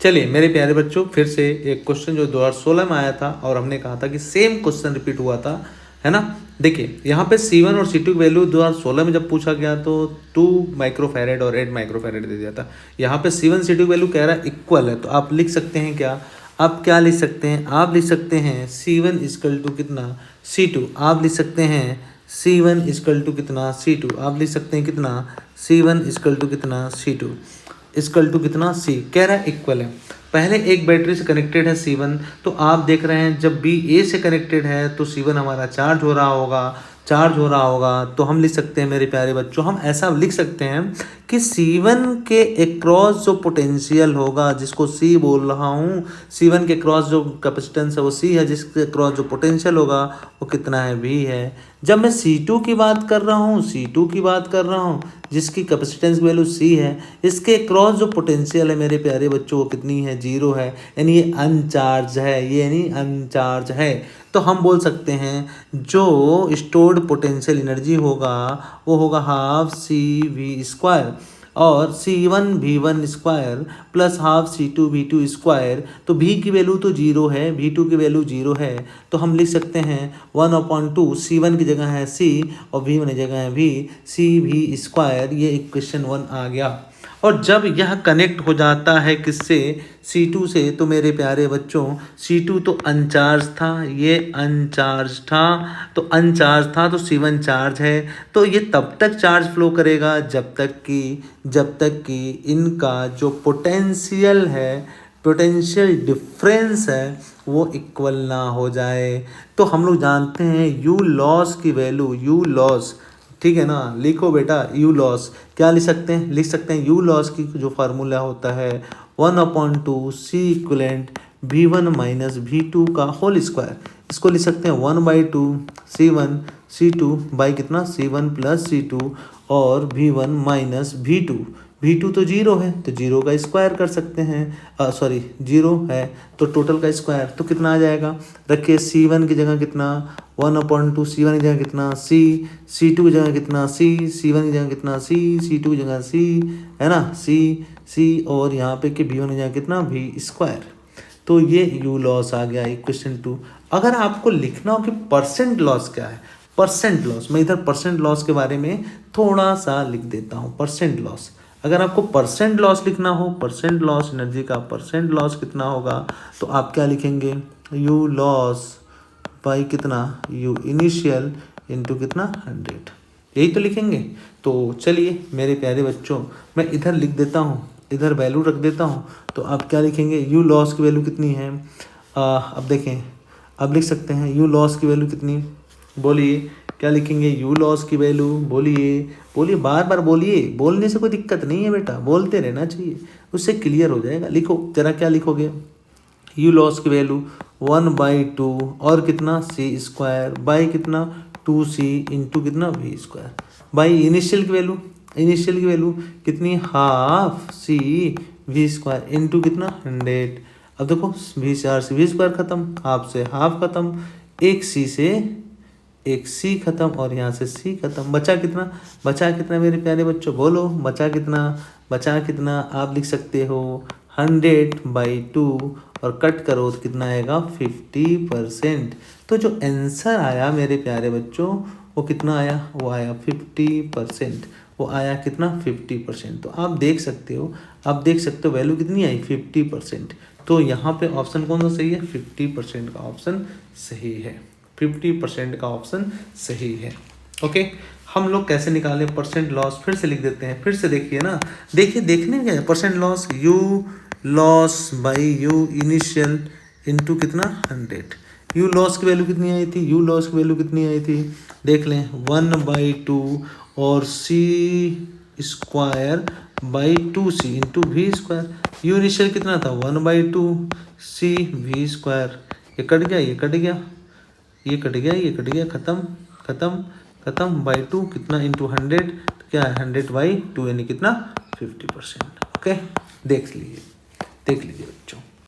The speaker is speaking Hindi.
चलिए मेरे प्यारे बच्चों, फिर से एक क्वेश्चन जो 2016 में आया था और हमने कहा था कि सेम क्वेश्चन रिपीट हुआ था, है ना। देखिए यहाँ पे C1 और C2 की वैल्यू 2016 में जब पूछा गया तो 2 माइक्रोफैरेड और 8 माइक्रोफैरेड दे दिया था। यहाँ पे C1 C2 की वैल्यू कह रहा है इक्वल है, तो आप लिख सकते हैं क्या, आप क्या लिख सकते हैं, आप लिख सकते हैं C1 इक्वल टू कितना C2, आप लिख सकते हैं C1 इक्वल टू कितना C2, आप लिख सकते हैं कितना C1 इक्वल टू कितना C2 इक्वल टू कितना C, कह रहा है इक्वल है। पहले एक बैटरी से कनेक्टेड है C1, तो आप देख रहे हैं जब भी A से कनेक्टेड है तो C1 हमारा चार्ज हो रहा होगा, तो हम लिख सकते हैं मेरे प्यारे बच्चों, हम ऐसा लिख सकते हैं कि C1 के अक्रॉस जो पोटेंशियल होगा, जिसको C बोल रहा हूँ, C1 के अक्रॉस जो कैपेसिटेंस है वो C है, जिसके अक्रॉस जो पोटेंशियल होगा वो कितना है, V है। जब मैं C2 की बात कर रहा हूँ, जिसकी कैपेसिटेंस की वैल्यू C है, इसके क्रॉस जो पोटेंशियल है मेरे प्यारे बच्चों वो कितनी है, 0 है, यानी ये अनचार्ज है। तो हम बोल सकते हैं जो स्टोर्ड पोटेंशियल एनर्जी होगा वो होगा हाफ CV² और C1 V1² plus half C2 V2²। तो V की वैल्यू तो 0 है, V2 की वैल्यू 0 है, तो हम लिख सकते हैं 1/2, C1 की जगह है C और V1 की जगह है V, CV²। ये इक्वेशन 1 आ गया। और जब यह कनेक्ट हो जाता है किससे, C2 से, तो मेरे प्यारे बच्चों C2 तो अनचार्ज था, ये अनचार्ज था, तो C1 चार्ज है, तो ये तब तक चार्ज फ्लो करेगा जब तक कि इनका जो पोटेंशियल डिफरेंस है वो इक्वल ना हो जाए। तो हम लोग जानते हैं U लॉस की वैल्यू, ठीक है ना, लिखो बेटा U लॉस, क्या लिख सकते हैं U लॉस की जो फार्मूला होता है 1/2 C equivalent V1 minus V2 का होल स्क्वायर। इसको लिख सकते हैं 1/2 C1 C2 बाई कितना C1 प्लस C2 और V1 माइनस V2 तो 0 है तो 0 का स्क्वायर कर सकते हैं, 0 है तो टोटल का स्क्वायर, तो कितना आ जाएगा, रखिए C1 की जगह कितना 1/2, C1 की जगह कितना C, C2 की जगह कितना C, C1 की जगह कितना C, C2 की जगह C, है ना, C और यहाँ पे कि V1 की जगह कितना V²। तो ये U लॉस आ गया इक्वेशन 2। अगर आपको लिखना हो कि परसेंट लॉस क्या है, परसेंट लॉस, मैं इधर परसेंट लॉस के बारे में थोड़ा सा लिख देता हूँ। परसेंट लॉस, अगर आपको परसेंट लॉस लिखना हो, परसेंट लॉस एनर्जी का परसेंट लॉस कितना होगा, तो आप क्या लिखेंगे, U लॉस बाई कितना U इनिशियल इंटू कितना 100, यही तो लिखेंगे। तो चलिए मेरे प्यारे बच्चों, मैं इधर लिख देता हूँ, इधर वैल्यू रख देता हूँ, तो आप क्या लिखेंगे, U लॉस की वैल्यू कितनी है, अब देखें, अब लिख सकते हैं U लॉस की वैल्यू कितनी, बोलिए क्या लिखेंगे, U लॉस की वैल्यू, बोलिए बार बार बोलिए, बोलने से कोई दिक्कत नहीं है बेटा, बोलते रहना चाहिए, उससे क्लियर हो जाएगा। लिखो जरा, क्या लिखोगे, U लॉस की वैल्यू 1/2 और कितना C² बाई कितना 2C इंटू कितना V² बाई इनिशियल की वैल्यू कितनी, हाफ CV² इंटू कितना 100। अब देखो V4 से V² खत्म, हाफ से हाफ खत्म, एक C से एक C खत्म और यहाँ से C खत्म, बचा कितना मेरे प्यारे बच्चों, बोलो बचा कितना, आप लिख सकते हो 100/2 और कट करो तो कितना आएगा 50%। तो जो आंसर आया मेरे प्यारे बच्चों वो कितना आया, वो आया 50%, वो आया कितना 50%। तो आप देख सकते हो वैल्यू कितनी आई 50%। तो यहाँ पे ऑप्शन कौन सा सही है, 50% का ऑप्शन सही है, 50% का ऑप्शन सही है। ओके, हम लोग कैसे निकालें परसेंट लॉस, फिर से लिख देते हैं, फिर से देखिए ना, देखने क्या है, percent loss U loss by U initial into कितना 100। U लॉस की वैल्यू कितनी आई थी, देख लें 1/2 और C² by 2C into V²। U initial कितना था 1/2 C V², ये कट गया, खत्म बाई 2 कितना इंटू 100, तो क्या है 100/2 यानी कितना 50%। ओके, देख लीजिए बच्चों।